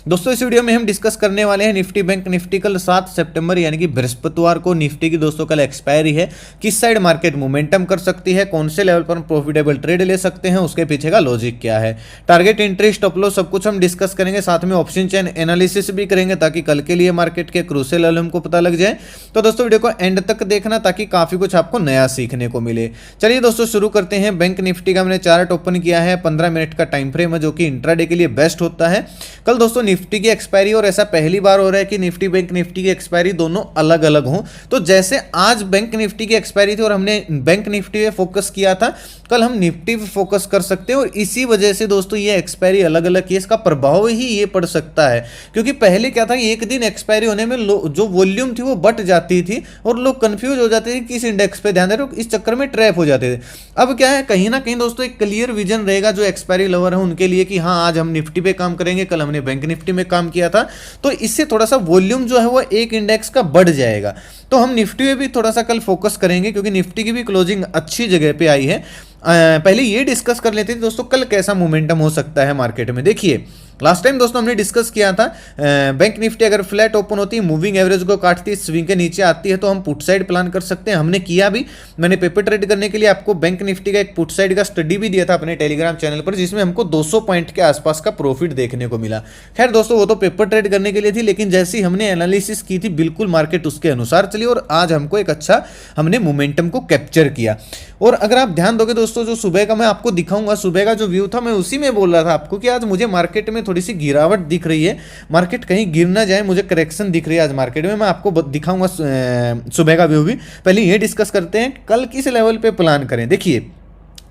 दोस्तों इस वीडियो में हम डिस्कस करने वाले हैं निफ्टी बैंक निफ्टी कल 7 सितंबर यानी कि बृहस्पतिवार को निफ्टी की दोस्तों कल एक्सपायरी है। किस साइड मार्केट मोमेंटम कर सकती है, कौन से लेवल पर प्रॉफिटेबल ट्रेड ले सकते हैं, उसके पीछे का लॉजिक क्या है, टारगेट एंट्री स्टॉप लॉस सब कुछ हम डिस्कस करेंगे। साथ में ऑप्शन चेन एनालिसिस भी करेंगे ताकि कल के लिए मार्केट के क्रूशियल लेवल हमको पता लग जाए। तो दोस्तों वीडियो को एंड तक देखना ताकि काफी कुछ आपको नया सीखने को मिले। चलिए दोस्तों शुरू करते हैं। बैंक निफ्टी का हमने चार्ट ओपन किया है, 15 मिनट का टाइम फ्रेम है जो कि इंट्राडे के लिए बेस्ट होता है। कल दोस्तों निफ्टी की एक्सपायरी और ऐसा पहली बार हो रहा है कि निफ्टी बैंक निफ्टी की एक्सपायरी दोनों अलग अलग हों। तो जैसे आज बैंक निफ्टी की एक्सपायरी थी और हमने बैंक निफ्टी पे फोकस किया था, कल हम निफ्टी पे फोकस कर सकते हैं और इसी वजह से दोस्तों ये एक्सपायरी अलग अलग की इसका प्रभाव ही ये पड़ सकता है। क्योंकि पहले क्या था, एक दिन एक्सपायरी होने में जो वॉल्यूम थी वो बट जाती थी और लोग कंफ्यूज हो जाते थे किस इंडेक्स पे ध्यान दे रहे हो, इस चक्कर में ट्रैप हो जाते थे। अब क्या है, कहीं ना कहीं दोस्तों एक क्लियर विजन रहेगा जो एक्सपायरी लवर है उनके लिए कि हाँ आज हम निफ्टी पे काम करेंगे, कल हमने बैंक निफ्टी में काम किया था। तो इससे थोड़ा सा वॉल्यूम जो है वो एक इंडेक्स का बढ़ जाएगा। तो हम निफ्टी में भी थोड़ा सा कल फोकस करेंगे क्योंकि निफ्टी की भी क्लोजिंग अच्छी जगह पे आई है। पहले ये डिस्कस कर लेते हैं दोस्तों कल कैसा मोमेंटम हो सकता है मार्केट में। देखिए लास्ट टाइम दोस्तों हमने डिस्कस किया था बैंक निफ्टी अगर फ्लैट ओपन होती है, मूविंग एवरेज को काटती है, स्विंग के नीचे आती है तो हम पुट साइड प्लान कर सकते हैं। हमने किया भी, मैंने पेपर ट्रेड करने के लिए आपको बैंक निफ्टी का एक पुट साइड का स्टडी भी दिया था अपने टेलीग्राम चैनल पर, जिसमें हमको 200 पॉइंट के आसपास का प्रॉफिट देखने को मिला। खैर दोस्तों वो तो पेपर ट्रेड करने के लिए थी, लेकिन जैसी हमने एनालिसिस की थी बिल्कुल मार्केट उसके अनुसार चली और आज हमको एक अच्छा हमने मोमेंटम को कैप्चर किया। और अगर आप ध्यान दोगे दोस्तों, जो सुबह का मैं आपको दिखाऊंगा, सुबह का जो व्यू था मैं उसी में बोल रहा था आपको कि आज मुझे मार्केट में थोड़ी सी गिरावट दिख रही है, मार्केट कहीं गिर ना जाए, मुझे करेक्शन दिख रही है आज मार्केट में। मैं आपको दिखाऊंगा सुबह का व्यू भी। पहले ये डिस्कस करते हैं कल किस लेवल पे प्लान करें। देखिए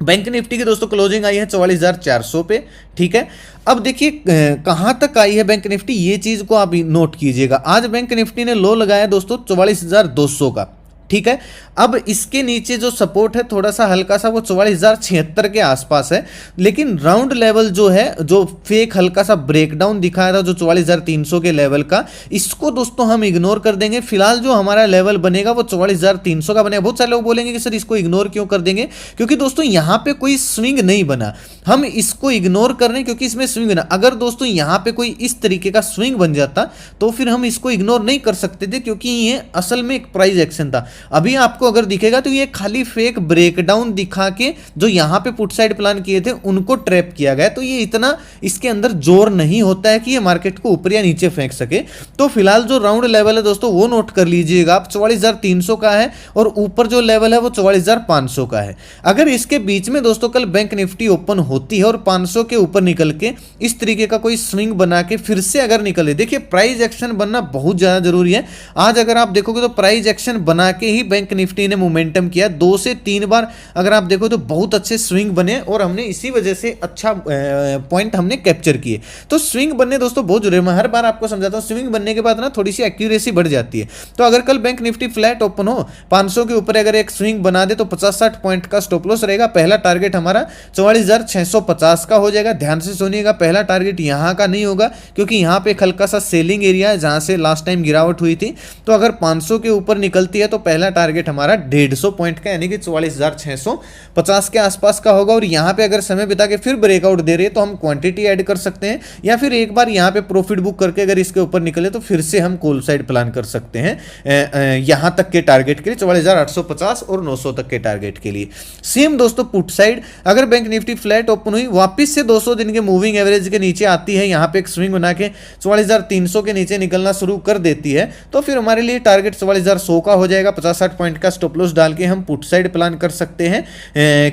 बैंक निफ्टी की दोस्तों क्लोजिंग आई है 44,400 पे, ठीक है। अब देखिए कहां तक आई है बैंक निफ्टी, ये चीज को आप नोट कीजिएगा। आज बैंक निफ्टी ने लो लगाया दोस्तों 44,200 का, ठीक है। अब इसके नीचे जो सपोर्ट है थोड़ा सा हल्का सा वो 44,076 के आसपास है, लेकिन राउंड लेवल जो है, जो फेक हल्का सा ब्रेकडाउन दिखाया था जो 44,300 के लेवल का, इसको दोस्तों हम इग्नोर कर देंगे। फिलहाल जो हमारा लेवल बनेगा वो 44,300 का बनेगा। बहुत सारे लोग बोलेंगे कि सर इसको इग्नोर क्यों कर देंगे, क्योंकि दोस्तों यहां पे कोई स्विंग नहीं बना, हम इसको इग्नोर कर रहे हैं क्योंकि इसमें स्विंग बना। अगर दोस्तों यहां पे कोई इस तरीके का स्विंग बन जाता तो फिर हम इसको इग्नोर नहीं कर सकते थे, क्योंकि ये असल में एक प्राइस एक्शन था। अभी आपको अगर दिखेगा तो ये खाली फेक ब्रेकडाउन दिखा के जो यहां पे पुट साइड प्लान किए थे उनको ट्रैप किया गया, तो ये इतना इसके अंदर जोर नहीं होता है कि ये मार्केट को ऊपर या नीचे फेंक सके। तो फिलहाल जो राउंड लेवल है दोस्तों वो नोट कर लीजिएगा आप, 44,300 का है और ऊपर जो लेवल है वो 44,500 का है। अगर इसके बीच में दोस्तों कल बैंक निफ्टी ओपन होती है और 500 के ऊपर निकल के इस तरीके का कोई स्विंग बना के फिर से अगर निकले, देखिए प्राइस एक्शन बनना बहुत ज्यादा जरूरी है। आज अगर आप देखोगे तो प्राइस एक्शन बना के ही बैंक निफ्टी ने मोमेंटम किया, 2 से 3 बार अगर आप देखो तो बहुत अच्छे स्विंग बने और हमने इसी वजह से अच्छा पॉइंट हमने कैप्चर किए। तो स्विंग बनने दोस्तों बहुत जरूरी है। मैं हर बार आपको समझाता हूं स्विंग बनने के बाद ना थोड़ी सी एक्यूरेसी बढ़ जाती है। तो अगर कल बैंक निफ्टी फ्लैट ओपन हो 500 के ऊपर अगर एक स्विंग बना दे तो 50-60 पॉइंट का स्टॉप लॉस रहेगा। पहला टारगेट हमारा 44,650 का हो जाएगा। ध्यान से सुनिएगा, पहला टारगेट यहां का नहीं होगा क्योंकि यहां पे एक हल्का सा सेलिंग एरिया है जहां से लास्ट टाइम गिरावट हुई थी। तो अगर 500 के ऊपर निकलती है तो पहला टारगेट हमारा 150 पॉइंट का यानी कि 44,650 के आसपास का होगा। और यहां पे अगर समय बिता के फिर ब्रेकआउट दे रही है तो हम क्वांटिटी ऐड कर सकते हैं, या फिर एक बार यहां पे प्रॉफिट बुक करके अगर इसके ऊपर निकले तो फिर से हम कॉल साइड प्लान कर सकते हैं यहां तक के टारगेट के लिए, 44,850 और 900 तक के टारगेट के लिए। सेम दोस्तों पुट साइड, अगर बैंक निफ्टी फ्लैट ओपन हुई वापिस से 200 दिन के मूविंग एवरेज के नीचे आती है, यहां पे एक स्विंग बना के 44,300 के नीचे निकलना शुरू कर देती है, तो फिर हमारे लिए टारगेट 44,100 का हो जाएगा। 50-60 पॉइंट का स्टॉप लॉस डाल के हम पुट साइड प्लान कर सकते हैं,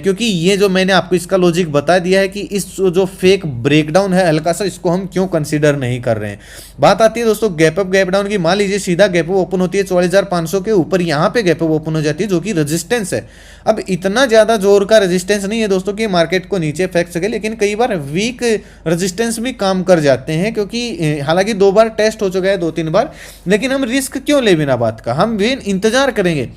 क्योंकि ये जो मैंने आपको इसका लॉजिक बता दिया है कि इस जो फेक ब्रेकडाउन है हल्का सा, इसको हम क्यों कंसीडर नहीं कर रहे हैं। बात आती है दोस्तों गैप अप गैप डाउन की। मान लीजिए सीधा गैप अप ओपन होती है 44,500 के ऊपर, यहां पे गैप अप ओपन हो जाती है जो कि रेजिस्टेंस है। अब इतना ज्यादा जोर का रेजिस्टेंस नहीं है दोस्तों कि मार्केट को नीचे फेंक सके, लेकिन कई बार वीक रेजिस्टेंस भी काम कर जाते हैं, क्योंकि हालांकि 2 बार टेस्ट हो चुका है, 2-3 बार, लेकिन हम रिस्क क्यों ले बिना बात का, हम इंतजार करेंगे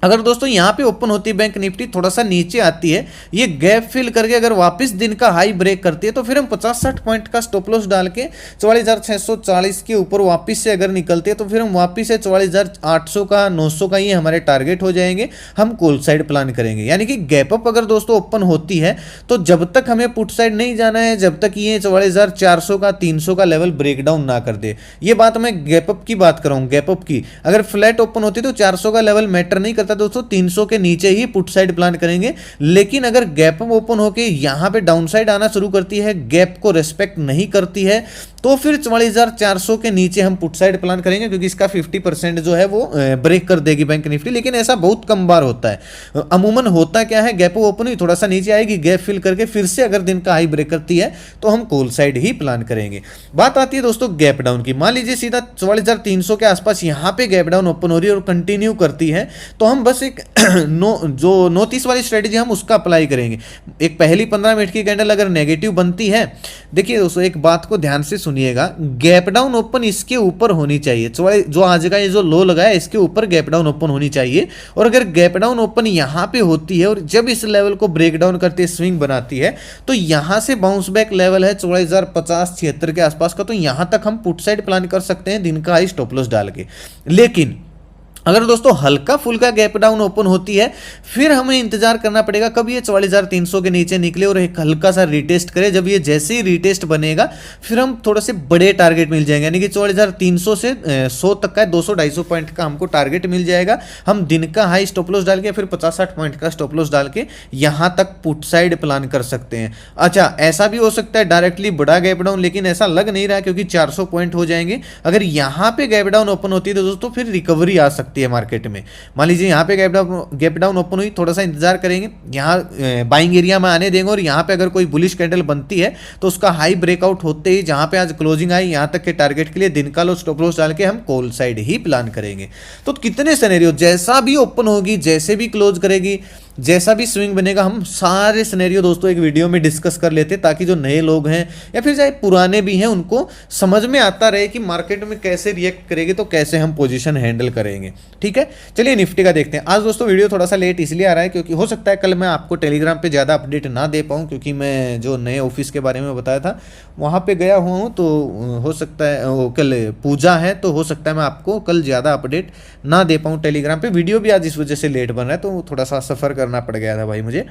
अगर दोस्तों यहाँ पे ओपन होती है बैंक निफ्टी थोड़ा सा नीचे आती है, ये गैप फिल करके अगर वापस दिन का हाई ब्रेक करती है तो फिर हम 50-60 पॉइंट का स्टॉप लॉस डाल के 44,640 के ऊपर वापस से अगर निकलते हैं तो फिर हम वापस से 44,800 का 900 का ये हमारे टारगेट हो जाएंगे। हम कॉल साइड प्लान करेंगे, यानी कि गैप अप अगर दोस्तों ओपन होती है तो जब तक हमें पुट साइड नहीं जाना है, जब तक ये 44,400 का 300 का लेवल ब्रेकडाउन ना कर दे। ये बात मैं गैप अप की बात कर रहा हूँ, गैप अप की। अगर फ्लैट ओपन होती तो 400 का लेवल मैटर नहीं करता दोस्तों, 300 के नीचे ही पुट साइड प्लान करेंगे। लेकिन अगर गैप अप ओपन होके यहां पे डाउन साइड आना शुरू करती है, गैप को रेस्पेक्ट नहीं करती है, तो फिर 44,400 के नीचे हम पुट साइड प्लान करेंगे, क्योंकि इसका 50% जो है वो ब्रेक कर देगी बैंक निफ्टी। लेकिन ऐसा बहुत कम बार होता है। अमूमन होता क्या है, गैप ओपन हुई थोड़ा सा नीचे आएगी, गैप फिल करके फिर से अगर दिन का हाई ब्रेक करती है तो हम कॉल साइड ही प्लान करेंगे। बात आती है दोस्तों गैप डाउन की। मान लीजिए सीधा 44,300 के आसपास यहां पे गैप डाउन ओपन हो रही है और कंटिन्यू करती है, तो हम बस एक जो 9-30 वाली स्ट्रेटेजी हम उसका अप्लाई करेंगे। एक पहली 15 मिनट की कैंडल अगर नेगेटिव बनती है, देखिए दोस्तों एक बात को ध्यान से सुनिएगा, गैप डाउन ओपन इसके ऊपर होनी चाहिए। जो आज का ये जो लो लगा है इसके ऊपर गैप डाउन ओपन होनी चाहिए। और अगर गैप डाउन ओपन यहां पे होती है और जब इस लेवल को ब्रेक डाउन करते स्विंग बनाती है, तो यहां से बाउंस बैक लेवल है 44,050-76 के आसपास का, तो यहां तक हम पुट साइड प्लान कर सकते हैं दिन का हाई स्टॉप लॉस डाल के। लेकिन अगर दोस्तों हल्का फुल्का गैप डाउन ओपन होती है, फिर हमें इंतजार करना पड़ेगा कब ये 44,300 के नीचे निकले और एक हल्का सा रिटेस्ट करे। जब ये जैसे ही रिटेस्ट बनेगा फिर हम थोड़े से बड़े टारगेट मिल जाएंगे, यानी कि 44,300 से 100 तक का 200-250 पॉइंट का हमको टारगेट मिल जाएगा। हम दिन का हाई स्टॉप लॉस डाल के फिर 50-60 पॉइंट का स्टॉप लॉस डाल के यहां तक पुट साइड प्लान कर सकते हैं। अच्छा, ऐसा भी हो सकता है डायरेक्टली बड़ा गैप डाउन, लेकिन ऐसा लग नहीं रहा क्योंकि 400 पॉइंट हो जाएंगे। अगर यहां पे गैप डाउन ओपन होती है तो दोस्तों फिर रिकवरी आ सकती है मार्केट में। मान लीजिए यहां पे गैप डाउन ओपन हुई, थोड़ा सा इंतजार करेंगे, यहां बाइंग एरिया में आने देंगे और यहां पे अगर कोई बुलिश कैंडल बनती है तो उसका हाई ब्रेकआउट होते ही जहां पे आज क्लोजिंग आई यहां तक के टारगेट के लिए दिन का लो स्टॉप लॉस डाल के हम कॉल साइड ही प्लान करेंगे। तो कितने सिनेरियो जैसा भी ओपन होगी, जैसे भी क्लोज करेगी, जैसा भी स्विंग बनेगा, हम सारे सिनेरियो दोस्तों एक वीडियो में डिस्कस कर लेते हैं, ताकि जो नए लोग हैं या फिर चाहे पुराने भी हैं उनको समझ में आता रहे कि मार्केट में कैसे रिएक्ट करेगी, तो कैसे हम पोजीशन हैंडल करेंगे। ठीक है, चलिए निफ्टी का देखते हैं। आज दोस्तों वीडियो थोड़ा सा लेट इसलिए आ रहा है क्योंकि हो सकता है कल मैं आपको टेलीग्राम पे ज़्यादा अपडेट ना दे पाऊँ, क्योंकि मैं जो नए ऑफिस के बारे में बताया था वहाँ पे गया हुआ हूँ, तो हो सकता है कल पूजा है, तो हो सकता है मैं आपको कल ज़्यादा अपडेट ना दे पाऊँ टेलीग्राम पे। वीडियो भी आज इस वजह से लेट बन रहा है, तो थोड़ा सा सफ़र करना पड़ गया था भाई मुझे।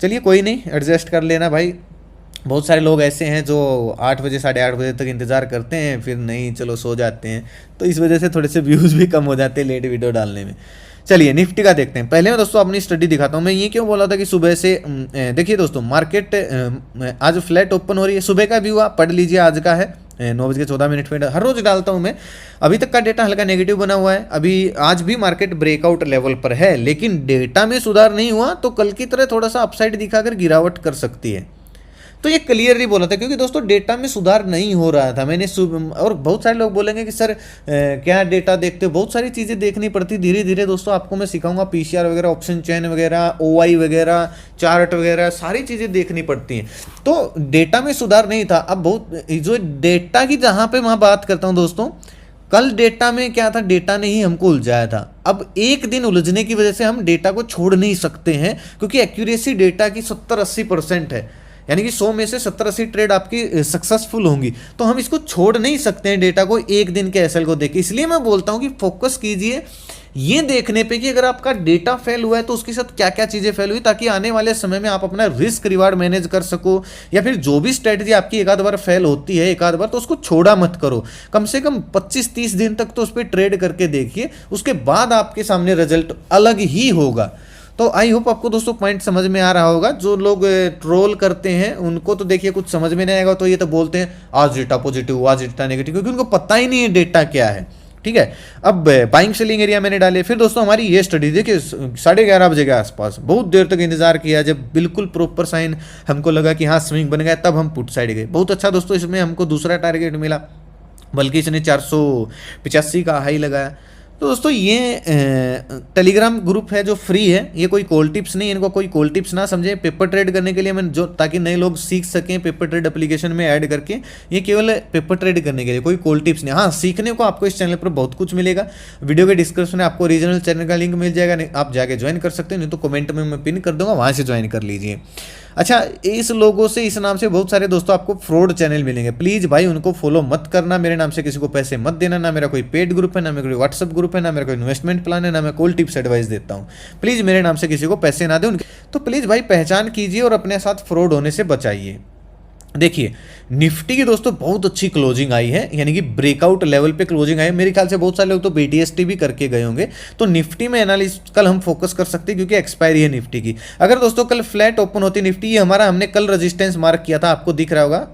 चलिए कोई नहीं, एडजस्ट कर लेना भाई। बहुत सारे लोग ऐसे हैं जो 8 बजे 8:30 बजे तक इंतज़ार करते हैं, फिर नहीं चलो सो जाते हैं, तो इस वजह से थोड़े से व्यूज़ भी कम हो जाते हैं लेट वीडियो डालने में। चलिए निफ्टी का देखते हैं। पहले मैं दोस्तों अपनी स्टडी दिखाता हूँ। मैं ये क्यों बोला था कि सुबह से देखिए दोस्तों मार्केट आज फ्लैट ओपन हो रही है। सुबह का भी हुआ, पढ़ लीजिए, आज का है 9:14 पे। हर रोज डालता हूँ मैं। अभी तक का डेटा हल्का नेगेटिव बना हुआ है। अभी आज भी मार्केट ब्रेकआउट लेवल पर है, लेकिन डेटा में सुधार नहीं हुआ तो कल की तरह थोड़ा सा अपसाइड दिखाकर गिरावट कर सकती है। तो ये क्लियरली बोला था, क्योंकि दोस्तों डेटा में सुधार नहीं हो रहा था। मैंने और बहुत सारे लोग बोलेंगे कि सर क्या डेटा देखते हो, बहुत सारी चीज़ें देखनी पड़ती। धीरे धीरे दोस्तों आपको मैं सिखाऊंगा, पीसीआर वगैरह, ऑप्शन चेन वगैरह, ओआई वगैरह, चार्ट वगैरह, सारी चीज़ें देखनी पड़ती हैं। तो डेटा में सुधार नहीं था। अब बहुत जो डेटा की जहाँ पे मैं बात करता हूँ दोस्तों, कल डेटा में क्या था, डेटा ने ही हमको उलझाया था। अब एक दिन उलझने की वजह से हम डेटा को छोड़ नहीं सकते हैं, क्योंकि एक्यूरेसी डेटा की 70-80% है, यानी कि 100 में से 70-80 ट्रेड आपकी सक्सेसफुल होंगी। तो हम इसको छोड़ नहीं सकते हैं डेटा को एक दिन के एसएल को देख के। इसलिए मैं बोलता हूं कि फोकस कीजिए ये देखने पे कि अगर आपका डेटा फेल हुआ है तो उसके साथ क्या क्या चीजें फेल हुई, ताकि आने वाले समय में आप अपना रिस्क रिवार्ड मैनेज कर सको। या फिर जो भी स्ट्रेटजी आपकी एक आध बार फेल होती है, एक आध बार, तो उसको छोड़ा मत करो। कम से कम 25-30 दिन तक तो उस पर ट्रेड करके देखिए, उसके बाद आपके सामने रिजल्ट अलग ही होगा। तो आई होप आपको दोस्तों पॉइंट समझ में आ रहा होगा। जो लोग ट्रोल करते हैं उनको तो देखिए कुछ समझ में नहीं आएगा, तो ये तो बोलते हैं आज डेटा पॉजिटिव, आज डेटा नेगेटिव, क्योंकि उनको पता ही नहीं है डेटा क्या है। ठीक है, अब बाइंग सेलिंग एरिया मैंने डाले। फिर दोस्तों हमारी ये स्टडी देखिए 11:30 बजे के आसपास बहुत देर तक इंतजार किया, जब बिल्कुल प्रॉपर साइन हमको लगा कि हाँ स्विंग बन गया, तब हम पुट साइड गए। बहुत अच्छा दोस्तों, इसमें हमको दूसरा टारगेट मिला, बल्कि इसने 485 का हाई लगाया। तो दोस्तों ये टेलीग्राम ग्रुप है जो फ्री है, ये कोई कॉल टिप्स नहीं, इनको कोई कॉल टिप्स ना समझे। पेपर ट्रेड करने के लिए मैं जो, ताकि नए लोग सीख सकें पेपर ट्रेड एप्लीकेशन में ऐड करके, ये केवल पेपर ट्रेड करने के लिए, कोई कॉल टिप्स नहीं। हाँ, सीखने को आपको इस चैनल पर बहुत कुछ मिलेगा। वीडियो के डिस्क्रिप्शन में आपको रीजनल चैनल का लिंक मिल जाएगा, आप जाके ज्वाइन कर सकते हैं, नहीं तो कमेंट में मैं पिन कर दूंगा, वहाँ से ज्वाइन कर लीजिए। अच्छा, इस लोगों से, इस नाम से बहुत सारे दोस्तों आपको फ्रॉड चैनल मिलेंगे, प्लीज़ भाई उनको फॉलो मत करना। मेरे नाम से किसी को पैसे मत देना, ना मेरा कोई पेड ग्रुप है, ना मेरा कोई व्हाट्सअप ग्रुप है, ना मेरा कोई इन्वेस्टमेंट प्लान है, ना मैं कॉल टिप्स एडवाइस देता हूँ। प्लीज़ मेरे नाम से किसी को पैसे ना दें उनके, तो प्लीज़ भाई पहचान कीजिए और अपने साथ फ्रॉड होने से बचाइए। देखिए निफ्टी की दोस्तों बहुत अच्छी क्लोजिंग आई है, यानी कि ब्रेकआउट लेवल पे क्लोजिंग आई है। मेरे ख्याल से बहुत सारे लोग तो BTST भी करके गए होंगे। तो निफ्टी में एनालिसिस कल हम फोकस कर सकते हैं, क्योंकि एक्सपायरी है निफ्टी की। अगर दोस्तों कल फ्लैट ओपन होती निफ्टी, ये हमारा हमने कल रेजिस्टेंस मार्क किया था, आपको दिख रहा होगा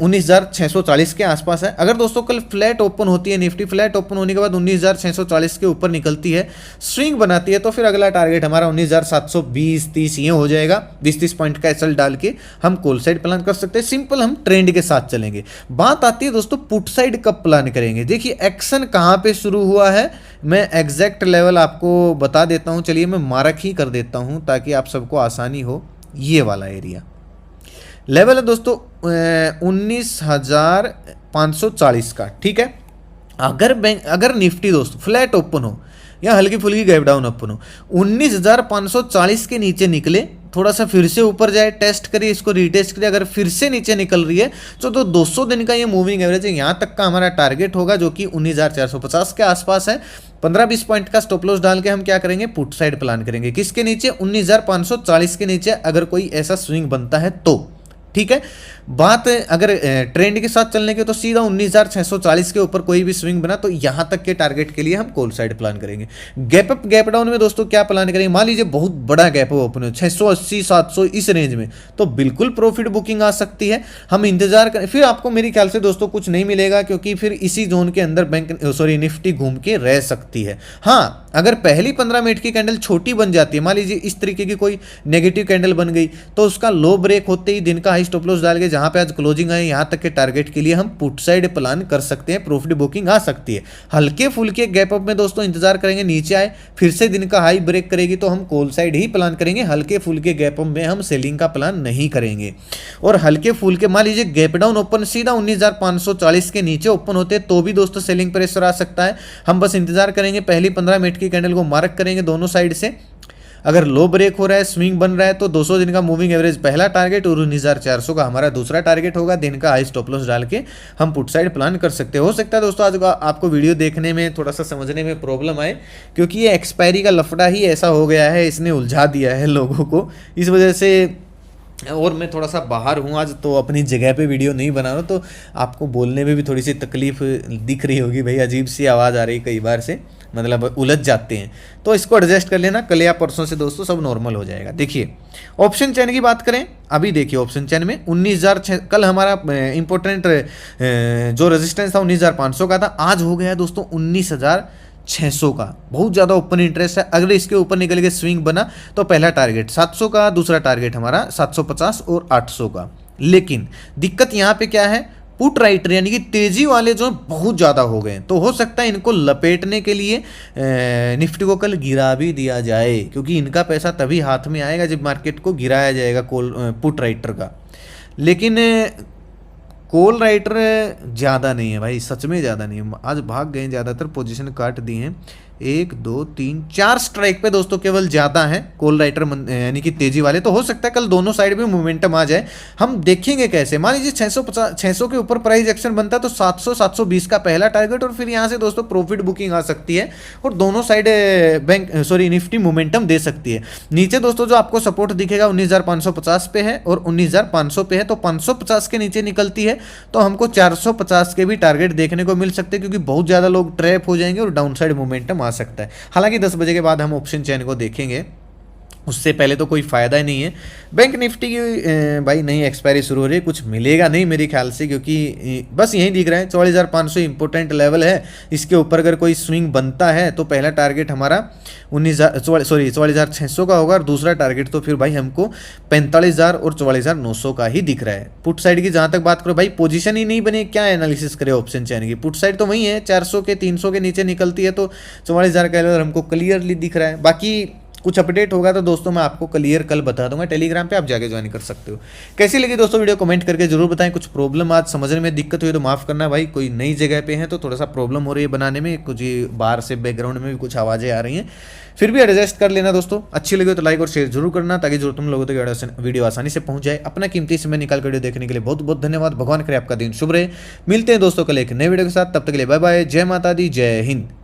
19,640 के आसपास है। अगर दोस्तों कल फ्लैट ओपन होती है निफ्टी, फ्लैट ओपन होने के बाद 19,640 के ऊपर निकलती है, स्विंग बनाती है, तो फिर अगला टारगेट हमारा 19,720-30 ये हो जाएगा। 20-30 पॉइंट का एसएल डाल के हम कॉल साइड प्लान कर सकते हैं। सिंपल हम ट्रेंड के साथ चलेंगे। बात आती है दोस्तों पुट साइड कब प्लान करेंगे। देखिए एक्शन कहां पे शुरू हुआ है, मैं एग्जैक्ट लेवल आपको बता देता हूं। चलिए मैं मार्क ही कर देता हूं ताकि आप सबको आसानी हो। ये वाला एरिया लेवल है दोस्तों 19,540 का, ठीक है। अगर निफ्टी दोस्तों फ्लैट ओपन हो या हल्की फुल्की गैप डाउन ओपन हो, 19,540 के नीचे निकले, थोड़ा सा फिर से ऊपर जाए, टेस्ट करिए इसको, रीटेस्ट करिए, अगर फिर से नीचे निकल रही है तो 200 दिन का ये मूविंग एवरेज है, यहाँ तक का हमारा टारगेट होगा, जो कि 19,450 के आसपास है। 15-20 पॉइंट का स्टॉप लॉस डाल के हम क्या करेंगे, पुट साइड प्लान करेंगे। किसके नीचे, 19,540 के नीचे अगर कोई ऐसा स्विंग बनता है तो, ठीक है। बात अगर ट्रेंड के साथ चलने के, तो सीधा 19,640 के ऊपर कोई भी स्विंग बना तो यहां तक के टारगेट के लिए हम कॉल साइड प्लान करेंगे। गैप अप गैप डाउन में दोस्तों क्या प्लान करेंगे, मान लीजिए बहुत बड़ा गैप ओपन हो 680-700 इस रेंज में, तो बिल्कुल प्रॉफिट बुकिंग आ सकती है। हम इंतजार करें, फिर आपको मेरे ख्याल से दोस्तों कुछ नहीं मिलेगा, क्योंकि फिर इसी जोन के अंदर निफ्टी घूम के रह सकती है। हाँ, अगर पहली 15 मिनट की कैंडल छोटी बन जाती है, मान लीजिए इस तरीके की कोई नेगेटिव कैंडल बन गई, तो उसका लो ब्रेक होते ही दिन का हाई स्टॉप लॉस डाल के जहां पे आज क्लोजिंग आई यहां तक के टारगेट के लिए हम पुट साइड प्लान कर सकते हैं, प्रॉफिट बुकिंग आ सकती है। हल्के फुल्के गैप अप में दोस्तों इंतजार करेंगे, नीचे आए फिर से दिन का हाई ब्रेक करेगी तो हम कॉल साइड ही प्लान करेंगे। हल्के फुल्के गैप अप में हम सेलिंग का प्लान नहीं करेंगे। और हल्के फुल्के मान लीजिए गैप डाउन ओपन सीधा 19,540 के नीचे ओपन होते हैं तो भी दोस्तों सेलिंग प्रेशर आ सकता है। हम बस इंतजार करेंगे, पहली 15 मिनट की कैंडल को मार्क करेंगे दोनों साइड से। अगर लो ब्रेक हो रहा है, स्विंग बन रहा है, तो 200 दिन का मूविंग एवरेज पहला टारगेट और 19,400 का हमारा दूसरा टारगेट होगा। दिन का हाई स्टॉप लॉस डाल के हम पुट साइड प्लान कर सकते हैं। हो सकता है दोस्तों आज आपको वीडियो देखने में थोड़ा सा समझने में प्रॉब्लम आए, क्योंकि ये एक्सपायरी का लफड़ा ही ऐसा हो गया है, इसने उलझा दिया है लोगों को, इस वजह से। और मैं थोड़ा सा बाहर हूँ आज, तो अपनी जगह पे वीडियो नहीं बना रहा, तो आपको बोलने में भी थोड़ी सी तकलीफ दिख रही होगी, भाई अजीब सी आवाज़ आ रही कई बार से, मतलब उलझ जाते हैं, तो इसको एडजस्ट कर लेना। कल या परसों से दोस्तों सब नॉर्मल हो जाएगा। देखिए ऑप्शन चैन की बात करें, अभी देखिए ऑप्शन चैन में 19,000 कल हमारा इंपॉर्टेंट जो रेजिस्टेंस था 19,500 का था, आज हो गया दोस्तों 19,600 का। बहुत ज़्यादा ओपन इंटरेस्ट है। अगर इसके ऊपर निकल के स्विंग बना तो पहला टारगेट 700 का, दूसरा टारगेट हमारा 750 और 800 का। लेकिन दिक्कत यहाँ पे क्या है, पुट राइटर यानी कि तेजी वाले जो बहुत ज़्यादा हो गए, तो हो सकता है इनको लपेटने के लिए निफ्टी को कल गिरा भी दिया जाए, क्योंकि इनका पैसा तभी हाथ में आएगा जब मार्केट को गिराया जाएगा पुट राइटर का। लेकिन कॉल राइटर ज़्यादा नहीं है भाई, सच में ज़्यादा नहीं है। आज भाग गए, ज़्यादातर पोजीशन काट दी हैं। 1 2 3 4 स्ट्राइक पे दोस्तों केवल ज़्यादा है कॉल राइटर यानी कि तेजी वाले। तो हो सकता है कल दोनों साइड में मोमेंटम आ जाए। हम देखेंगे कैसे, मान लीजिए 600 के ऊपर प्राइस एक्शन बनता है तो 700-720 का पहला टारगेट, और फिर यहाँ से दोस्तों प्रॉफिट बुकिंग आ सकती है और दोनों साइड निफ्टी मोमेंटम दे सकती है। नीचे दोस्तों जो आपको सपोर्ट दिखेगा 19,550 पे है और 19,500 पे है, तो 550 के नीचे निकलती है तो हमको 450 के भी टारगेट देखने को मिल सकते हैं, क्योंकि बहुत ज़्यादा लोग ट्रैप हो जाएंगे और डाउन साइड मोमेंटम आ सकता है। हालांकि 10 बजे के बाद हम ऑप्शन चैन को देखेंगे, उससे पहले तो कोई फ़ायदा ही नहीं है। बैंक निफ्टी की भाई नई एक्सपायरी शुरू हो रही है, कुछ मिलेगा नहीं मेरे ख्याल से, क्योंकि बस यही दिख रहा है 44,500 इंपॉर्टेंट लेवल है। इसके ऊपर अगर कोई स्विंग बनता है तो पहला टारगेट हमारा 44,600 का होगा, और दूसरा टारगेट तो फिर भाई हमको 45,000 और 44,900 का ही दिख रहा है। पुट साइड की जहाँ तक बात करो भाई, पोजीशन ही नहीं बनी, क्या एनालिसिस करे ऑप्शन चैन की। पुट साइड तो वही है, 400 के 300 के नीचे निकलती है तो 44,000 का लेवल हमको क्लियरली दिख रहा है। बाकी कुछ अपडेट होगा तो दोस्तों मैं आपको क्लियर कल बता दूंगा, टेलीग्राम पे आप जाके ज्वाइन कर सकते हो। कैसी लगी दोस्तों वीडियो, कमेंट करके जरूर बताएं। कुछ प्रॉब्लम आज समझने में दिक्कत हुई तो माफ़ करना भाई, कोई नई जगह पे है तो थोड़ा सा प्रॉब्लम हो रही है बनाने में, कुछ बाहर से बैकग्राउंड में भी कुछ आवाज़ें आ रही हैं, फिर भी एडजस्ट कर लेना दोस्तों। अच्छी लगी तो लाइक और शेयर जरूर करना, ताकि जरूर तुम लोगों तक वीडियो आसानी से पहुंच जाए। अपना कीमती समय निकाल कर वीडियो देखने के लिए बहुत बहुत धन्यवाद। भगवान करे आपका दिन शुभ रहे। मिलते हैं दोस्तों कल एक नए वीडियो के साथ, तब तक के लिए बाय बाय। जय माता दी, जय हिंद।